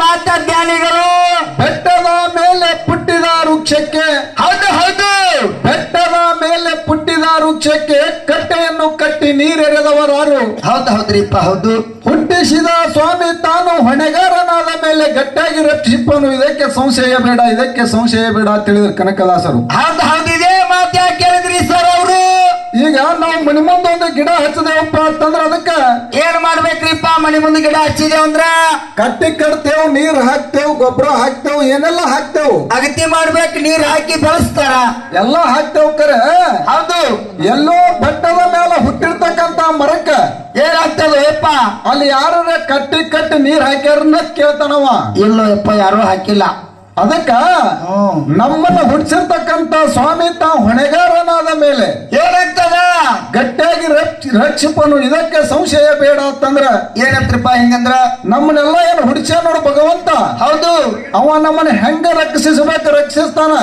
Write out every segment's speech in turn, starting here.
ಮಾತ ಜ್ಞಾನಿಗಳು ಬೆಟ್ಟದ ಮೇಲೆ ಪುಟ್ಟಿದ ವೃಕ್ಷಕ್ಕೆ ಹೌದು ಹೌದು ಬೆಟ್ಟದ ಮೇಲೆ ಪುಟ್ಟಿದ ವೃಕ್ಷಕ್ಕೆ ಕಟ್ಟೆಯನ್ನು ಕಟ್ಟಿ ನೀರೆರೆದವರಾರು. ಹೌದು ಹೌದ್ರಿಪ್ಪ ಹೌದು. ಹುಟ್ಟಿಸಿದ ಸ್ವಾಮಿ ತಾನು ಹೊಣೆಗಾರನಾದ ಮೇಲೆ ಗಟ್ಟಿಯಾಗಿ ರಕ್ಷಿಪ್ಪನು. ಇದಕ್ಕೆ ಸಂಶಯ ಬೇಡ, ಇದಕ್ಕೆ ಸಂಶಯ ಬೇಡ ತಿಳಿದ್ರು ಕನಕದಾಸರು. ಹೌದು ಹೌದು. ಇದೇ ಮಾತು ಯಾಕೆ ಕೇಳಿದ್ರಿ ಸರ್ ಅವರು? ಈಗ ನಾವು ಮನೆ ಮುಂದೆ ಒಂದು ಗಿಡ ಹಚ್ಚದೇವಪ್ಪ ಅಂತಂದ್ರ ಅದಕ್ಕ ಏನ್ ಮಾಡ್ಬೇಕ್ರಿಪ್ಪ? ಮನೆ ಮುಂದೆ ಗಿಡ ಹಚ್ಚಿದೇವ್ ಅಂದ್ರ ಕಟ್ಟಿ ಕಟ್ತೇವ್, ನೀರ್ ಹಾಕ್ತೇವ್, ಗೊಬ್ಬರ ಹಾಕ್ತೇವ್, ಏನೆಲ್ಲ ಹಾಕ್ತೇವ್. ಅಗತಿ ಮಾಡ್ಬೇಕು, ನೀರ್ ಹಾಕಿ ಬೆಳೆಸ್ತಾರ, ಎಲ್ಲ ಹಾಕ್ತೇವ್. ಕರೆ ಹೌದು. ಎಲ್ಲೋ ಬೆಟ್ಟದ ಮೇಲೆ ಹುಟ್ಟಿರ್ತಕ್ಕಂತ ಮರಕ್ಕ ಏನಾಗ್ತದ ಯಪ್ಪ? ಅಲ್ಲಿ ಯಾರ ಕಟ್ಟಿ ಕಟ್ಟಿ ನೀರ್ ಹಾಕ್ಯಾರನ್ನ ಕೇಳ್ತಾನವ. ಇಲ್ಲೋ ಯಪ್ಪ, ಯಾರು ಹಾಕಿಲ್ಲ. ಅದಕ್ಕ ನಮ್ಮನ್ನ ಹುಟ್ಟಿಸಿರ್ತಕ್ಕಂತ ಸ್ವಾಮಿ ತಾ ಹೊಣೆಗಾರನಾದ ಮೇಲೆ ಏನಾಗ್ತದ? ಗಟ್ಟಿಯಾಗಿ ರಕ್ಷಿಪನು. ಇದಕ್ಕೆ ಸಂಶಯ ಬೇಡ ಅಂತಂದ್ರ ಏನಂತ್ರಪ್ಪ? ಹಿಂಗಂದ್ರ ನಮ್ಮನ್ನೆಲ್ಲ ಏನು ಹುಡಿಸ್ಯ ನೋಡು ಭಗವಂತ. ಹೌದು. ಅವ ನಮ್ಮನ್ನ ಹೆಂಗ ರಕ್ಷಿಸಬೇಕು ರಕ್ಷಿಸ್ತಾನ.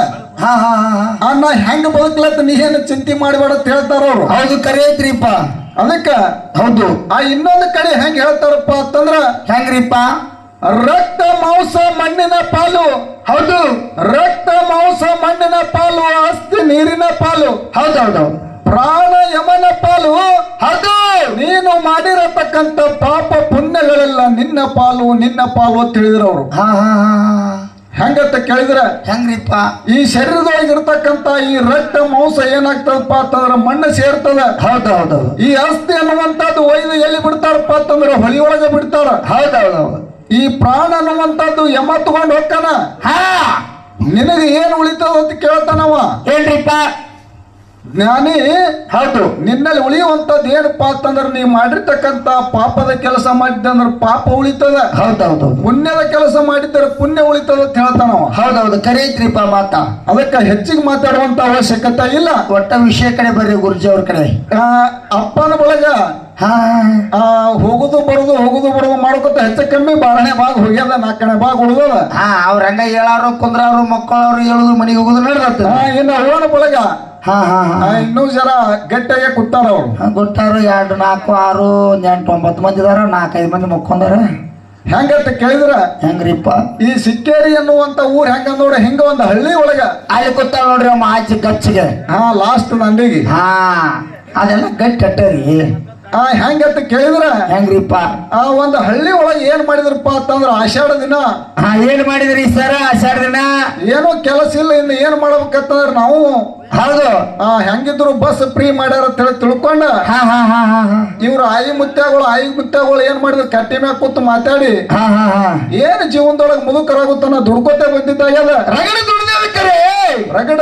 ಹಾ ಹಾ ಹಾ. ನಾ ಹೆಂಗ ಬದುಕ್ಲತ್ತ ನೀ ಏನು ಚಿಂತೆ ಮಾಡಬೇಡ ಅಂತ ಹೇಳ್ತಾರ ಅವ್ರು. ಹೌದು, ಕರೆ ಐತ್ರಿಪ್ಪ. ಅದಕ್ಕ ಹೌದು. ಇನ್ನೊಂದು ಕಡೆ ಹೆಂಗ ಹೇಳ್ತಾರಪ್ಪ ಅಂತಂದ್ರ ಹೆಂಗ್ರಿಪ್ಪ? ರಕ್ತ ಮಾಂಸ ಮಣ್ಣಿನ ಪಾಲು. ಹೌದು. ರಕ್ತ ಮಾಂಸ ಮಣ್ಣಿನ ಪಾಲು, ಅಸ್ಥಿ ನೀರಿನ ಪಾಲು. ಹೌದೌದು. ಪ್ರಾಣ ಯಮನ ಪಾಲು. ಹೌದು. ನೀನು ಮಾಡಿರತಕ್ಕಂತ ಪಾಪ ಪುಣ್ಯಗಳೆಲ್ಲ ನಿನ್ನ ಪಾಲು, ನಿನ್ನ ಪಾಲು ಅಂತ ಹೇಳಿದ್ರು ಅವರು. ಹಾ ಹಾ ಹಾ. ಹೆಂಗಂತ ಕೇಳಿದ್ರ ಹೆಂಗ್ರಿಪ್ಪ? ಈ ಶರೀರದೊಳಗಿರ್ತಕ್ಕಂತ ಈ ರಕ್ತ ಮಾಂಸ ಏನಾಗ್ತದಪ್ಪ ಅಂತಂದ್ರ ಮಣ್ಣು ಸೇರ್ತದ. ಹೌದು ಹೌದು. ಈ ಅಸ್ಥಿ ಅನ್ನುವಂಥದ್ದು ಒಯ್ದು ಎಲ್ಲಿ ಬಿಡ್ತಾರಪ್ಪ ಅಂತಂದ್ರ ಹೊಳಿ ಒಳಗೆ ಬಿಡ್ತಾರ. ಹೌದೌದು. ಈ ಪ್ರಾಣ ಅನ್ನುವಂಥದ್ದು ಯಮ ತಗೊಂಡ್ ಹೋಗ್ತಾನ. ಹಾ. ನಿನಗೆ ಏನು ಉಳಿತದ ಅಂತ ಕೇಳ್ತಾನವ. ಏನ್ರಿಪ್ಪ? ಜ್ಞಾನಿ. ಹೌದು. ನಿನ್ನಲ್ಲಿ ಉಳಿಯುವಂತದ್ದು ಏನಪ್ಪಾ ಅಂತಂದ್ರ ನೀ ಮಾಡಿರ್ತಕ್ಕಂತ ಪಾಪದ ಕೆಲಸ ಮಾಡಿದ್ದಂದ್ರ ಪಾಪ ಉಳಿತದ. ಹೌದೌದು. ಪುಣ್ಯದ ಕೆಲಸ ಮಾಡಿದ್ರೆ ಪುಣ್ಯ ಉಳಿತದ ಅಂತ ಹೇಳ್ತಾನವ. ಹೌದೌದು, ಕರೆ ಐತ್ರಿಪ್ಪ ಮಾತ. ಅದಕ್ಕ ಹೆಚ್ಚಿಗೆ ಮಾತಾಡುವಂತ ಅವಶ್ಯಕತೆ ಇಲ್ಲ. ಒಟ್ಟ ವಿಷಯ ಕಡೆ ಬರ್ರಿ ಗುರುಜಿ ಅವ್ರ ಕಡೆ. ಅಪ್ಪನ ಬಳಗ ಹಾ. ಹೋಗುದು ಬರುದು ಮಾಡ್ಕೊತ ಹೆಚ್ಚ ಕಮ್ಮಿ ಬಾಳನೆ ಭಾಗ ಹೋಗ್ಯದ, 4ನೇ ಭಾಗ ಉಳಿದದ. ಹಾ, ಅವ್ರ ಹಂಗ ಹೇಳಾರು ಕುಂದ್ರವ್ರು ಮಕ್ಕಳವ್ರು ಹೇಳುದು ಮನೆಗೆ ಹೋಗುದು ನಡೆದತ್ತ. ಇನ್ನು ಅವನ ಬಳಗ ಹಾ ಹಾ ಹಾ. ಇನ್ನೂ ಜರ ಗಟ್ಟಿಯಾಗಿ ಕೂತಾರ ಅವ್ರು. ಗೊತ್ತಾರು 2, 4, 6, 8, 9 ಮಂದಿ ಇದಾರ. 4-5 ಮಂದಿ ಮಕ್ಕೊಂದಾರ. ಹೆಂಗಂತ ಕೇಳಿದ್ರ ಹೆಂಗ್ರಿಪ್ಪ? ಈ ಸಿಕ್ಕೇರಿ ಅನ್ನುವಂತ ಊರ್ ಹೆಂಗ ನೋಡ, ಹಿಂಗ ಒಂದು ಹಳ್ಳಿ ಒಳಗ ಅಲ್ಲಿ ಕೂತಾಳ ನೋಡ್ರಿ ಅಮ್ಮ ಆಚೆ ಗಚ್ಚಿಗೆ. ಲಾಸ್ಟ್ ನಂದಿಗೆ. ಹಾ, ಅದೆಲ್ಲ ಗಟ್ಟಿ ಅಟ್ಟರಿ. ಹೆಂಗಂತ ಕೇಳಿದ್ರ ಹೆಂಗ್ರಿಪ್ಪ? ಒಂದು ಹಳ್ಳಿ ಒಳಗೆ ಏನ್ ಮಾಡಿದ್ರಪ್ಪ ಅಂತಂದ್ರ ಆಷಾಢ ದಿನ. ಹಾ, ಏನ್ ಮಾಡಿದ್ರಿ ಸರ್ ಆಷಾಢ ದಿನ? ಏನೋ ಕೆಲಸ ಇಲ್ಲ, ಇನ್ನು ಏನ್ ಮಾಡ್ಬೇಕಂತಂದ್ರ ನಾವು ಹೌದು ಹೆಂಗಿದ್ರು ಬಸ್ ಫ್ರೀ ಮಾಡ್ಯಾರ ಅಂತ ಹೇಳಿ ತಿಳ್ಕೊಂಡ ಹಾ ಹಾ ಹಾ ಹಾ ಹಾ. ಇವ್ರು ಆಯಿ ಮುತ್ಯಾಗಳು ಏನ್ ಮಾಡಿದ್ರು ಕಟ್ಟಿ ಮ್ಯಾಗ ಕೂತು ಮಾತಾಡಿ ಹಾ ಹಾ ಹಾ. ಏನ್ ಜೀವನದೊಳಗೆ ಮುದುಕರಾಗುತ್ತಾನ ದುಡ್ಕೋತೆ ಬಂದಿದ್ದಾಗ್ಯದ. ರಗಡ ದುಡ್ದೇವ್ ಕರೆ. ರಗಡ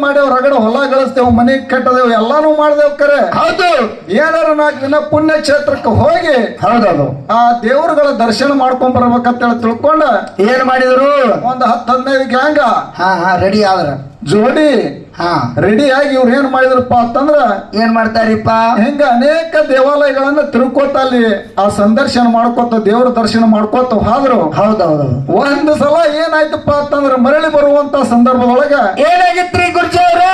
ಮಾಡ್ಯಾವ್, ರಗಡ ಹೊಲ ಗಳಿಸ್ತೇವ್, ಮನೆ ಕಟ್ಟದೇವ್, ಎಲ್ಲಾನು ಮಾಡ್ದೇವ್. ಕರೆ ಹೌದು. ಏನಾರ 4 ದಿನ ಪುಣ್ಯ ಕ್ಷೇತ್ರಕ್ಕೆ ಹೋಗಿ ಹೌದೌದು ಆ ದೇವರುಗಳ ದರ್ಶನ ಮಾಡ್ಕೊಂಡ್ ಬರ್ಬೇಕಂತ ಹೇಳಿ ತಿಳ್ಕೊಂಡ ಏನ್ ಮಾಡಿದ್ರು? ಒಂದು 10-15 ಗ್ಯಾಂಗ ಹಾ ಹಾ ರೆಡಿ ಆದ್ರ ಜೋಡಿ ಹಾ ರೆಡಿ ಆಗಿ ಇವ್ರು ಏನ್ ಮಾಡಿದ್ರಪ್ಪ ಅಂತಂದ್ರ ಏನ್ ಮಾಡ್ತಾರಿಪ್ಪ? ಹಿಂಗ ಅನೇಕ ದೇವಾಲಯಗಳನ್ನ ತಿರುಕೋತ ಅಲ್ಲಿ ಆ ಸಂದರ್ಶನ ಮಾಡ್ಕೋತ ದೇವರ ದರ್ಶನ ಮಾಡ್ಕೋತ ಹೋದ್ರು. ಹೌದೌದು. ಒಂದ್ ಸಲ ಏನಾಯ್ತಪ್ಪ ಅಂತಂದ್ರ ಮರಳಿ ಬರುವಂತ ಸಂದರ್ಭದೊಳಗ ಏನಾಗಿತ್ರಿ ಗುರುಜಿ ಅವ್ರ?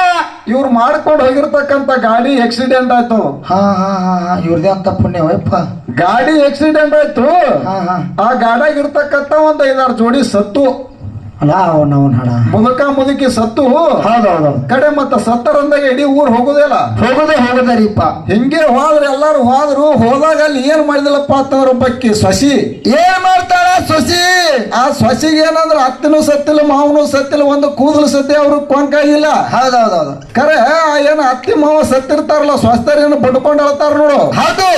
ಇವ್ರು ಮಾಡ್ಕೊಂಡು ಹೋಗಿರ್ತಕ್ಕಂತ ಗಾಡಿ ಆಕ್ಸಿಡೆಂಟ್ ಆಯ್ತು. ಹಾ ಹಾ ಹಾ. ಇವ್ರದೇ ಅಂತ ಪುಣ್ಯವಪ್ಪ. ಗಾಡಿ ಆಕ್ಸಿಡೆಂಟ್ ಆಯ್ತು. ಹಾ ಹಾ. ಆ ಗಾಡಿಯಾಗ ಇರ್ತಕ್ಕಂತ 1-5-6 ಜೋಡಿ ಸತ್ತು. ಅಲ್ಲ ಅವನ ಹಣ ಮುದುಕಿ ಸತ್ತು. ಹೌದೌದು. ಕಡೆ ಮತ್ತ ಸತ್ತರಂದಾಗ ಇಡೀ ಊರ್ ಹೋಗುದಿಲ್ಲ. ಹೋಗದರಿಪ್ಪ. ಹಿಂಗೆ ಹೋದ್ರೆ ಎಲ್ಲಾರು ಹೋದಾಗ ಅಲ್ಲಿ ಏನ್ ಮಾಡಿದಿಲ್ಲಪ್ಪ ಅಂತಂದ್ರ ಒಬ್ಬಕ್ಕಿ ಸೊಸಿ ಏನ್ ಮಾಡ್ತಾಳ ಸೊಸಿ? ಆ ಸೊಸಿಗೆ ಏನಂದ್ರ ಅತ್ತನೂ ಸತ್ತಿಲ್ಲ, ಮಾವನು ಸತ್ತಿಲ್ಲ, ಒಂದು ಕೂದಲು ಸತ್ತಿ ಅವ್ರು ಕೊಂಕಾಗಿಲ್ಲ. ಹೌದೌದೌದು. ಕರೆ ಏನ ಅತ್ತಿ ಮಾವ ಸತ್ತಿರ್ತಾರಲ್ಲ, ಸ್ವಸ್ಥರ ಏನು ಬಡ್ಕೊಂಡು ಅಳ್ತಾರ ನೋಡು. ಹೌದು.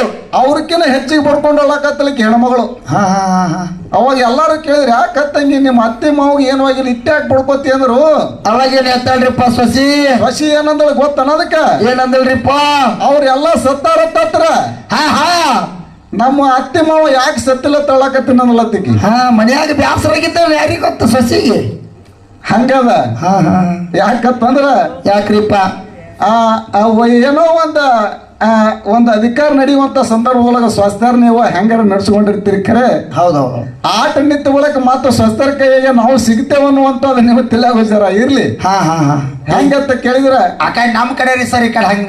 ಅವ್ರಕ್ಕಿಂತ ಹೆಚ್ಚಿಗೆ ಬಡ್ಕೊಂಡು ಅಳ್ಳಕತ್ತಲಿಕ್ಕೆ ಹೆಣ್ಮಗಳು. ಹಾ ಹಾ ಹಾ. ಅವಾಗ ಎಲ್ಲಾರು ಕೇಳಿದ್ರಿ, ಯಾಕತ್ತಂಗಿ ನಿಮ್ಮ ಅತ್ತಿ ಮಾವಿಗೆ ಏನು ಆಗಿಲ್ಲ, ಇಟ್ಟ್ಯಾಕ್ ಬಡ್ಕೋತಿ ಅಂದ್ರು. ಅವಾಗೇನ್ ಎತ್ತಾಳ್ರಿಪ್ಪ ಸೊಸಿ? ಸೊಸಿ ಏನಂದಳ ಗೊತ್ತನ್ನದಕ್ಕ? ಏನಂದಲ್ರಿಪ್ಪ? ಅವ್ರೆಲ್ಲ ಸತ್ತಾರತ್ತತ್ರ. ಹಾ ಹಾ. ನಮ್ಮ ಅತ್ತಿ ಮಾವ ಯಾಕೆ ಸತ್ತಿಲ್ಲ ತಳ್ಳಕತ್ತಿನಲ್ಲತ್ತಿಗೆ. ಹಾ, ಮನ್ಯಾಗ ಬ್ಯಾಸರಾಗಿದ್ದ ಯಾರಿಗ ಗೊತ್ತ ಸೊಸಿಗೆ. ಹಂಗದ. ಹಾ ಹಾ. ಯಾಕತ್ತಂದ್ರ ಯಾಕ್ರಿಪ್ಪ? ಏನೋ ಒಂದು ಅಧಿಕಾರ ನಡೆಯುವಂತ ಸಂದರ್ಭದೊಳಗ ಸ್ವಸ್ಥರ ನೀವು ಹೆಂಗಾರ ನಡ್ಸ್ಕೊಂಡಿರ್ತೀರಿ. ಖರೆ ಹೌದೌದು. ಆಟ ನಿಂತ ಒಳಗ ಮಾತ್ರ ಸ್ವಸ್ಥರ ಕೈಯಾಗ ನಾವು ಸಿಗ್ತೇವೆ ಅನ್ನುವಂಥದ್ದು ನೀವು ತಿಳಿಯಾಗೋಚಾರ ಇರ್ಲಿ. ಹಾ ಹಾ ಹಾ. ಹೆಂಗಂತ ಕೇಳಿದ್ರ ಆ ಕಡೆ ನಮ್ ಕಡೆ ರೀ ಸರ್, ಈ ಕಡೆ ಹಂಗ